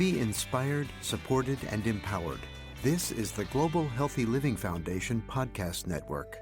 Be inspired, supported, and empowered. This is the Global Healthy Living Foundation podcast network.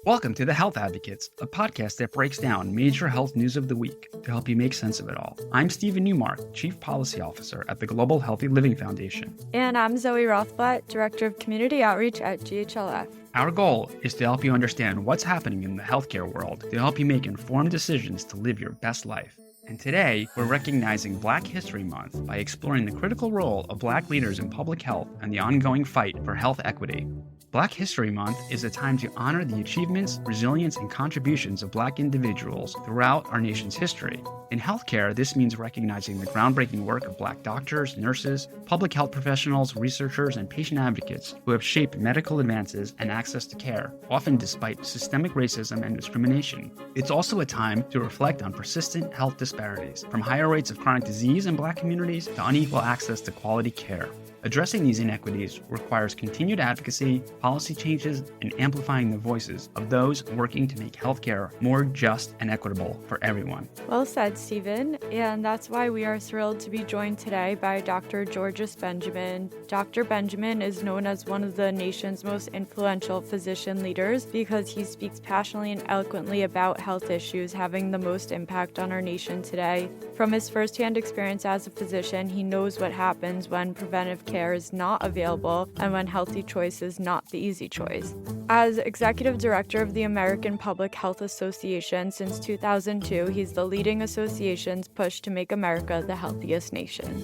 Welcome to The Health Advocates, a podcast that breaks down major health news of the week to help you make sense of it all. I'm Steven Newmark, Chief Policy Officer at the Global Healthy Living Foundation. And I'm Zoe Rothblatt, Director of Community Outreach at GHLF. Our goal is to help you understand what's happening in the healthcare world to help you make informed decisions to live your best life. And today, we're recognizing Black History Month by exploring the critical role of Black leaders in public health and the ongoing fight for health equity. Black History Month is a time to honor the achievements, resilience, and contributions of Black individuals throughout our nation's history. In healthcare, this means recognizing the groundbreaking work of Black doctors, nurses, public health professionals, researchers, and patient advocates who have shaped medical advances and access to care, often despite systemic racism and discrimination. It's also a time to reflect on persistent health disparities, from higher rates of chronic disease in Black communities to unequal access to quality care. Addressing these inequities requires continued advocacy, policy changes, and amplifying the voices of those working to make healthcare more just and equitable for everyone. Well said, Stephen. And that's why we are thrilled to be joined today by Dr. Georges Benjamin. Dr. Benjamin is known as one of the nation's most influential physician leaders because he speaks passionately and eloquently about health issues having the most impact on our nation today. From his firsthand experience as a physician, he knows what happens when preventive care is not available and when healthy choice is not the easy choice. As Executive Director of the American Public Health Association since 2002, he's the leading association's push to make America the healthiest nation.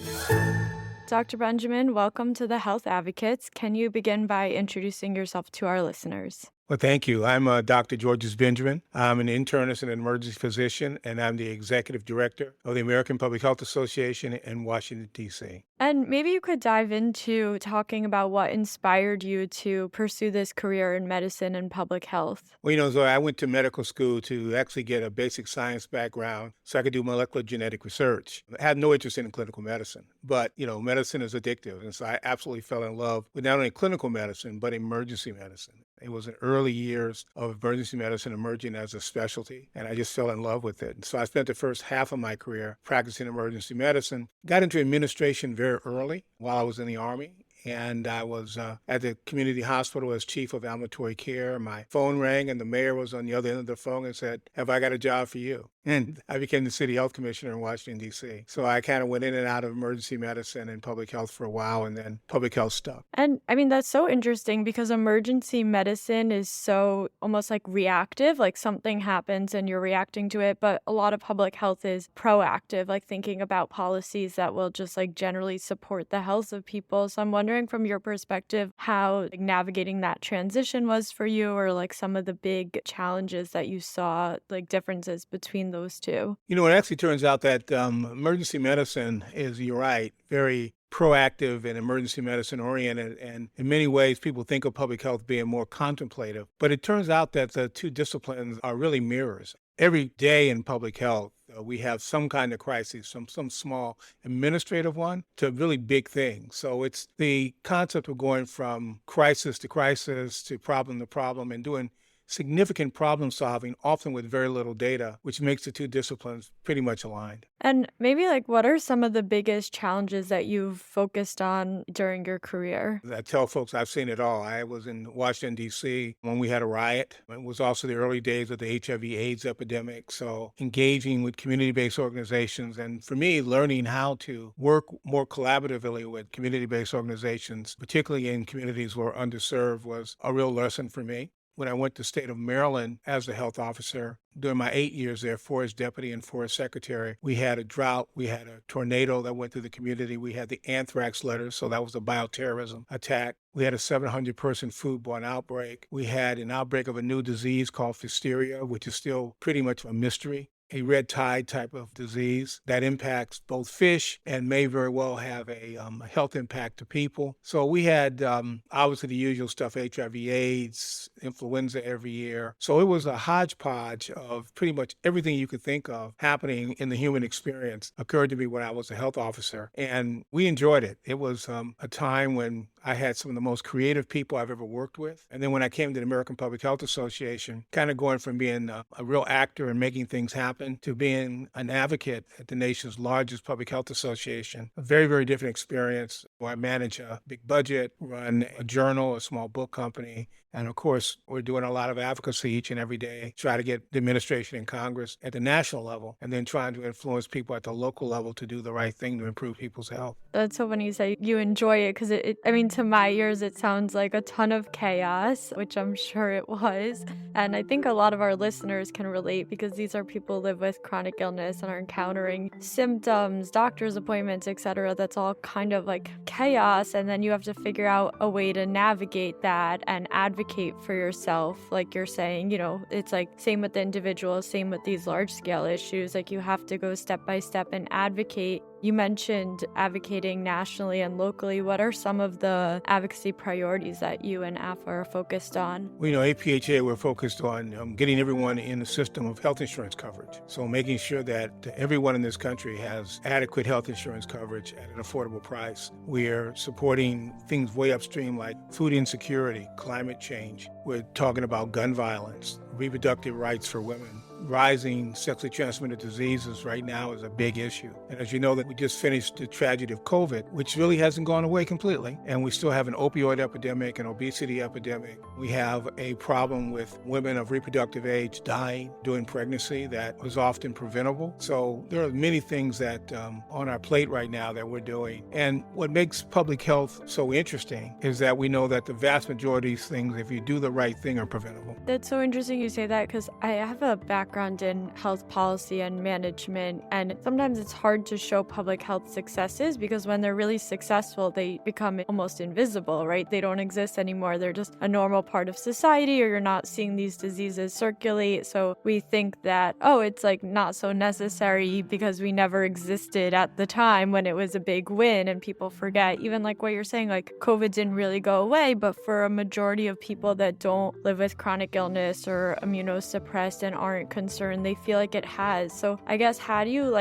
Dr. Benjamin, welcome to the Health Advocates. Can you begin by introducing yourself to our listeners? Well, thank you. I'm Dr. Georges Benjamin. I'm an internist and an emergency physician, and I'm the Executive Director of the American Public Health Association in Washington, D.C. And maybe you could dive into talking about what inspired you to pursue this career in medicine and public health. Well, Zoe, I went to medical school to actually get a basic science background so I could do molecular genetic research. I had no interest in clinical medicine, but, medicine is addictive. And so I absolutely fell in love with not only clinical medicine, but emergency medicine. It was in early years of emergency medicine emerging as a specialty, and I just fell in love with it. And so I spent the first half of my career practicing emergency medicine, got into administration very early while I was in the Army. And I was at the community hospital as chief of ambulatory care. My phone rang and the mayor was on the other end of the phone and said, "Have I got a job for you?" And I became the city health commissioner in Washington, D.C. So I kind of went in and out of emergency medicine and public health for a while, and then public health stuck. And that's so interesting because emergency medicine is so almost like reactive, like something happens and you're reacting to it. But a lot of public health is proactive, like thinking about policies that will just like generally support the health of people. So I'm wondering from your perspective how navigating that transition was for you, or like some of the big challenges that you saw, like differences between those two. It actually turns out that emergency medicine is, you're right, very proactive and emergency medicine oriented. And in many ways, people think of public health being more contemplative. But it turns out that the two disciplines are really mirrors. Every day in public health, we have some kind of crisis, from some small administrative one to really big things. So it's the concept of going from crisis to problem, and doing significant problem solving, often with very little data, which makes the two disciplines pretty much aligned. And maybe what are some of the biggest challenges that you've focused on during your career? I tell folks I've seen it all. I was in Washington, D.C. when we had a riot. It was also the early days of the HIV/AIDS epidemic. So engaging with community-based organizations, and for me, learning how to work more collaboratively with community-based organizations, particularly in communities where underserved, was a real lesson for me. When I went to the state of Maryland as the health officer, during my 8 years there, 4 as deputy and 4 as secretary, we had a drought, we had a tornado that went through the community, we had the anthrax letters, so that was a bioterrorism attack. We had a 700-person foodborne outbreak. We had an outbreak of a new disease called Pfiesteria, which is still pretty much a mystery. A red tide type of disease that impacts both fish and may very well have a health impact to people. So we had obviously the usual stuff, HIV/AIDS, influenza every year. So it was a hodgepodge of pretty much everything you could think of happening in the human experience occurred to me when I was a health officer. And we enjoyed it. It was a time when I had some of the most creative people I've ever worked with. And then when I came to the American Public Health Association, kind of going from being a real actor and making things happen happened to being an advocate at the nation's largest public health association. A very, very different experience where I manage a big budget, run a journal, a small book company. And of course, we're doing a lot of advocacy each and every day, try to get the administration and Congress at the national level, and then trying to influence people at the local level to do the right thing to improve people's health. That's so funny you say you enjoy it because I mean, to my ears, it sounds like a ton of chaos, which I'm sure it was. And I think a lot of our listeners can relate because these are people who live with chronic illness and are encountering symptoms, doctor's appointments, etc. That's all kind of like chaos. And then you have to figure out a way to navigate that and advocate for yourself. Like you're saying, it's like same with the individual, same with these large scale issues. Like you have to go step by step and advocate. You mentioned advocating nationally and locally. What are some of the advocacy priorities that you and APHA are focused on? Well, APHA, we're focused on getting everyone in the system of health insurance coverage. So making sure that everyone in this country has adequate health insurance coverage at an affordable price. We're supporting things way upstream like food insecurity, climate change. We're talking about gun violence, reproductive rights for women. Rising sexually transmitted diseases right now is a big issue. And as you know, that we just finished the tragedy of COVID, which really hasn't gone away completely. And we still have an opioid epidemic, an obesity epidemic. We have a problem with women of reproductive age dying during pregnancy that was often preventable. So there are many things that on our plate right now that we're doing. And what makes public health so interesting is that we know that the vast majority of these things, if you do the right thing, are preventable. That's so interesting you say that because I have a background in health policy and management, and sometimes it's hard to show public health successes because when they're really successful, they become almost invisible, right? They don't exist anymore. They're just a normal part of society, or you're not seeing these diseases circulate. So we think that, it's like not so necessary because we never existed at the time when it was a big win, and people forget. Even like what you're saying, like COVID didn't really go away, but for a majority of people that don't live with chronic illness or immunosuppressed and aren't concerned, they feel like it has. So I guess how do you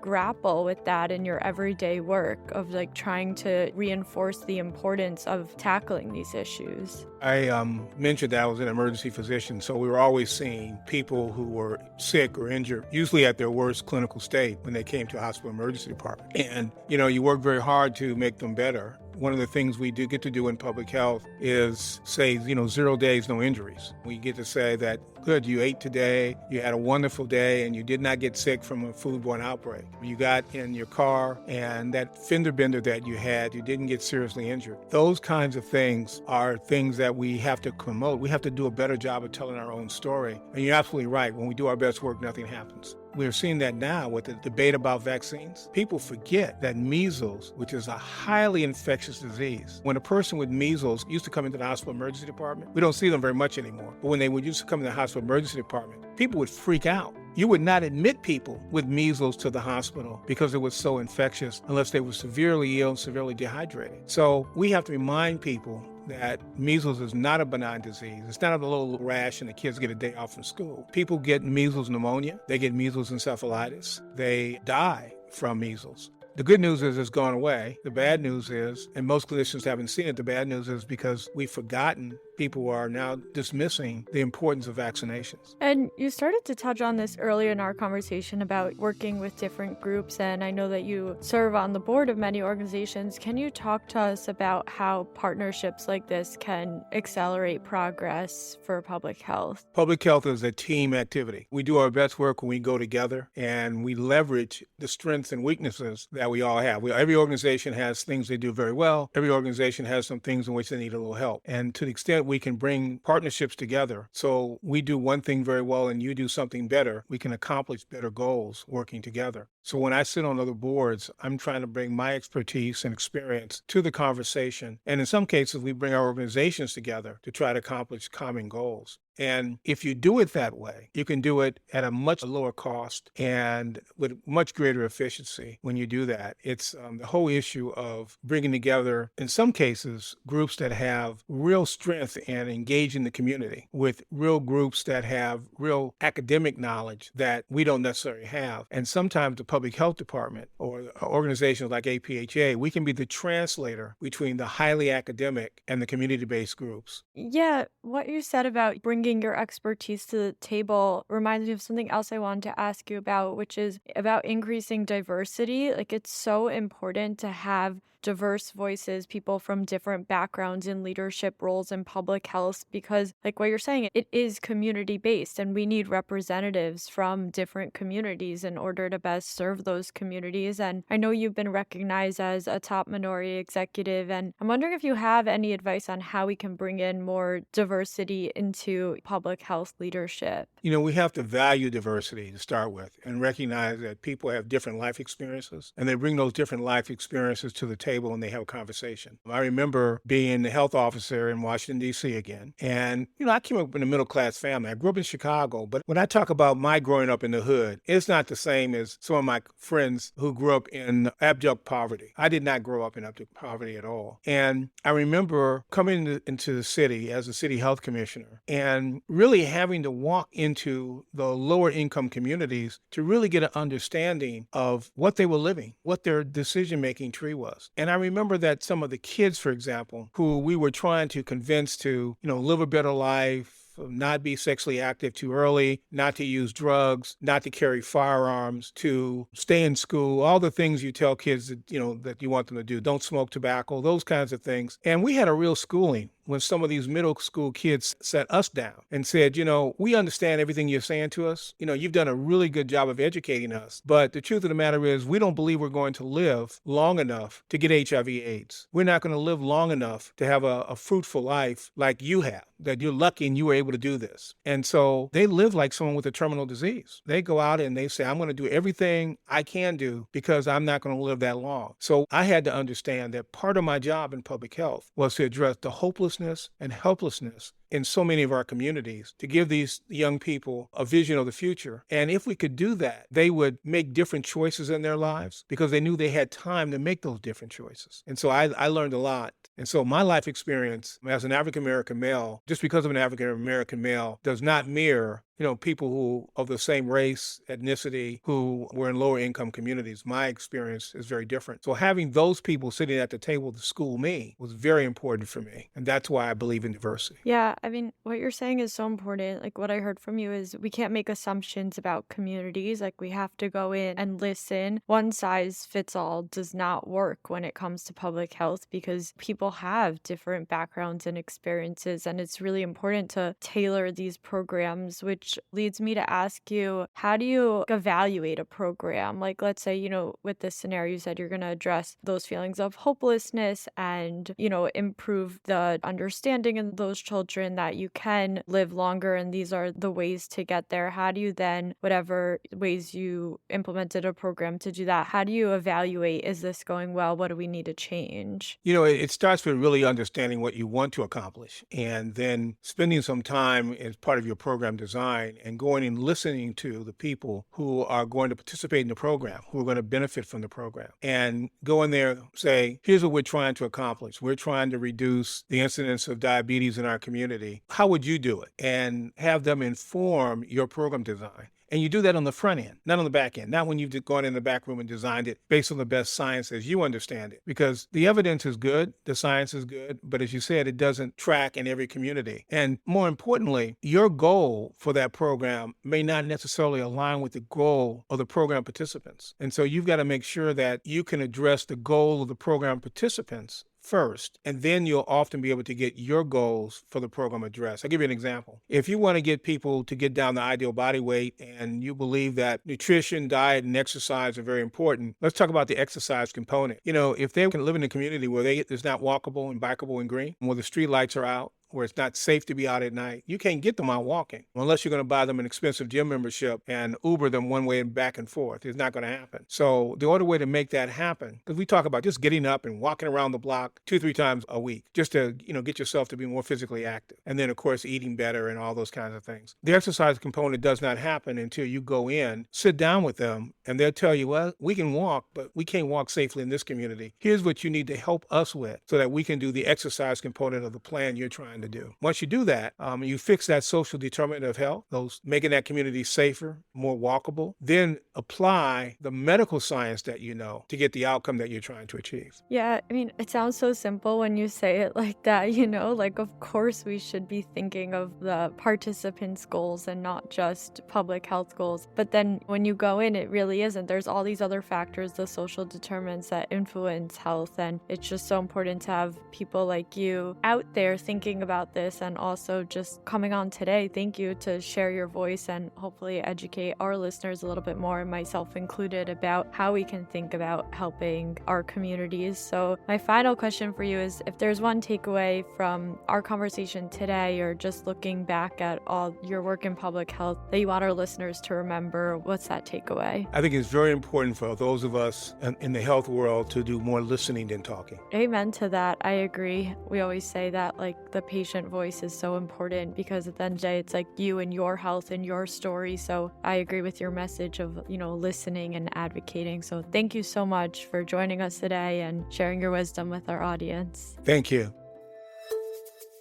grapple with that in your everyday work of trying to reinforce the importance of tackling these issues? I mentioned that I was an emergency physician, so we were always seeing people who were sick or injured, usually at their worst clinical state when they came to a hospital emergency department. And, you work very hard to make them better. One of the things we do get to do in public health is say, 0 days, no injuries. We get to say that, good, you ate today, you had a wonderful day, and you did not get sick from a foodborne outbreak. You got in your car, and that fender bender that you had, you didn't get seriously injured. Those kinds of things are things that we have to promote. We have to do a better job of telling our own story. And you're absolutely right. When we do our best work, nothing happens. We're seeing that now with the debate about vaccines. People forget that measles, which is a highly infectious disease, when a person with measles used to come into the hospital emergency department, we don't see them very much anymore. But when they would used to come to the hospital emergency department, people would freak out. You would not admit people with measles to the hospital because it was so infectious unless they were severely ill and severely dehydrated. So we have to remind people that measles is not a benign disease. It's not a little rash and the kids get a day off from school. People get measles pneumonia. They get measles encephalitis. They die from measles. The good news is it's gone away. The bad news is, and most clinicians haven't seen it, the bad news is because we've forgotten, people are now dismissing the importance of vaccinations. And you started to touch on this earlier in our conversation about working with different groups, and I know that you serve on the board of many organizations. Can you talk to us about how partnerships like this can accelerate progress for public health? Public health is a team activity. We do our best work when we go together and we leverage the strengths and weaknesses that we all have. Every organization has things they do very well. Every organization has some things in which they need a little help. And to the extent we can bring partnerships together, so we do one thing very well and you do something better, we can accomplish better goals working together. So when I sit on other boards, I'm trying to bring my expertise and experience to the conversation. And in some cases, we bring our organizations together to try to accomplish common goals. And if you do it that way, you can do it at a much lower cost and with much greater efficiency when you do that. It's the whole issue of bringing together, in some cases, groups that have real strength and engage in the community with real groups that have real academic knowledge that we don't necessarily have. And sometimes the public health department or organizations like APHA, we can be the translator between the highly academic and the community-based groups. Yeah, what you said about bringing bringing your expertise to the table reminds me of something else I wanted to ask you about, which is about increasing diversity. Like, it's so important to have diverse voices, people from different backgrounds in leadership roles in public health, because like what you're saying, it is community based and we need representatives from different communities in order to best serve those communities. And I know you've been recognized as a top minority executive, and I'm wondering if you have any advice on how we can bring in more diversity into public health leadership. We have to value diversity to start with and recognize that people have different life experiences and they bring those different life experiences to the table and they have a conversation. I remember being the health officer in Washington, D.C. again. And, I came up in a middle-class family. I grew up in Chicago, but when I talk about my growing up in the hood, it's not the same as some of my friends who grew up in abject poverty. I did not grow up in abject poverty at all. And I remember coming into the city as a city health commissioner and really having to walk into the lower income communities to really get an understanding of what they were living, what their decision-making tree was. And I remember that some of the kids, for example, who we were trying to convince to, live a better life, not be sexually active too early, not to use drugs, not to carry firearms, to stay in school, all the things you tell kids that, that you want them to do. Don't smoke tobacco, those kinds of things. And we had a real schooling when some of these middle school kids sat us down and said, we understand everything you're saying to us. You've done a really good job of educating us. But the truth of the matter is we don't believe we're going to live long enough to get HIV/AIDS. We're not going to live long enough to have a fruitful life like you have, that you're lucky and you were able to do this. And so they live like someone with a terminal disease. They go out and they say, I'm going to do everything I can do because I'm not going to live that long. So I had to understand that part of my job in public health was to address the hopelessness and helplessness in so many of our communities, to give these young people a vision of the future. And if we could do that, they would make different choices in their lives because they knew they had time to make those different choices. And so I learned a lot. And so my life experience as an African-American male, just because of an African-American male, does not mirror people who of the same race, ethnicity, who were in lower income communities. My experience is very different. So having those people sitting at the table to school me was very important for me. And that's why I believe in diversity. Yeah, I mean, what you're saying is so important. Like, what I heard from you is we can't make assumptions about communities. Like, we have to go in and listen. One size fits all does not work when it comes to public health because people have different backgrounds and experiences. And it's really important to tailor these programs, which leads me to ask you, how do you evaluate a program? Like, let's say, with this scenario, you said you're going to address those feelings of hopelessness and, improve the understanding in those children that you can live longer. And these are the ways to get there. How do you then, whatever ways you implemented a program to do that, how do you evaluate, is this going well? What do we need to change? It starts with really understanding what you want to accomplish and then spending some time as part of your program design and going and listening to the people who are going to participate in the program, who are going to benefit from the program, and go in there and say, here's what we're trying to accomplish. We're trying to reduce the incidence of diabetes in our community. How would you do it? And have them inform your program design. And you do that on the front end, not on the back end, not when you've gone in the back room and designed it based on the best science as you understand it. Because the evidence is good, the science is good, but as you said, it doesn't track in every community. And more importantly, your goal for that program may not necessarily align with the goal of the program participants. And so you've got to make sure that you can address the goal of the program participants first, and then you'll often be able to get your goals for the program addressed. I'll give you an example. If you want to get people to get down the ideal body weight and you believe that nutrition, diet, and exercise are very important, let's talk about the exercise component. If they can live in a community where it's not walkable and bikeable and green, where the street lights are out, where it's not safe to be out at night, you can't get them out walking unless you're going to buy them an expensive gym membership and Uber them one way and back and forth. It's not going to happen. So the only way to make that happen, because we talk about just getting up and walking around the block 2-3 times a week, just to get yourself to be more physically active. And then, of course, eating better and all those kinds of things. The exercise component does not happen until you go in, sit down with them, and they'll tell you, well, we can walk, but we can't walk safely in this community. Here's what you need to help us with so that we can do the exercise component of the plan you're trying trying to do. Once you do that, you fix that social determinant of health, those making that community safer, more walkable, then apply the medical science that you know to get the outcome that you're trying to achieve. Yeah, I mean, it sounds so simple when you say it like that, like of course we should be thinking of the participants' goals and not just public health goals. But then when you go in, it really isn't. There's all these other factors, the social determinants that influence health. And it's just so important to have people like you out there thinking about this and also just coming on today. Thank you to share your voice and hopefully educate our listeners a little bit more, and myself included, about how we can think about helping our communities. So my final question for you is, if there's one takeaway from our conversation today, or just looking back at all your work in public health that you want our listeners to remember, what's that takeaway? I think it's very important for those of us in the health world to do more listening than talking. Amen to that. I agree. We always say that the patient voice is so important, because at the end of the day, it's you and your health and your story. So I agree with your message of, listening and advocating. So thank you so much for joining us today and sharing your wisdom with our audience. Thank you.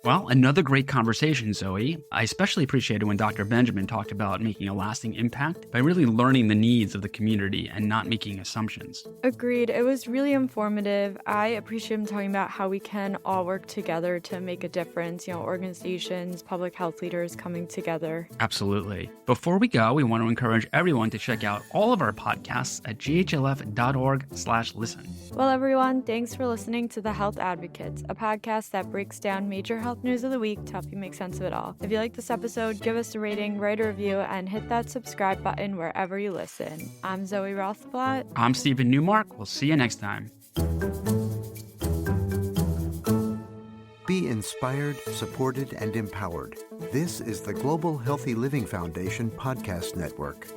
Well, another great conversation, Zoe. I especially appreciated when Dr. Benjamin talked about making a lasting impact by really learning the needs of the community and not making assumptions. Agreed. It was really informative. I appreciate him talking about how we can all work together to make a difference, organizations, public health leaders coming together. Absolutely. Before we go, we want to encourage everyone to check out all of our podcasts at ghlf.org/listen. Well, everyone, thanks for listening to The Health Advocates, a podcast that breaks down major health news of the week to help you make sense of it all. If you like this episode, give us a rating, write a review, and hit that subscribe button wherever you listen. I'm Zoe Rothblatt. I'm Steven Newmark. We'll see you next time. Be inspired, supported, and empowered. This is the Global Healthy Living Foundation Podcast Network.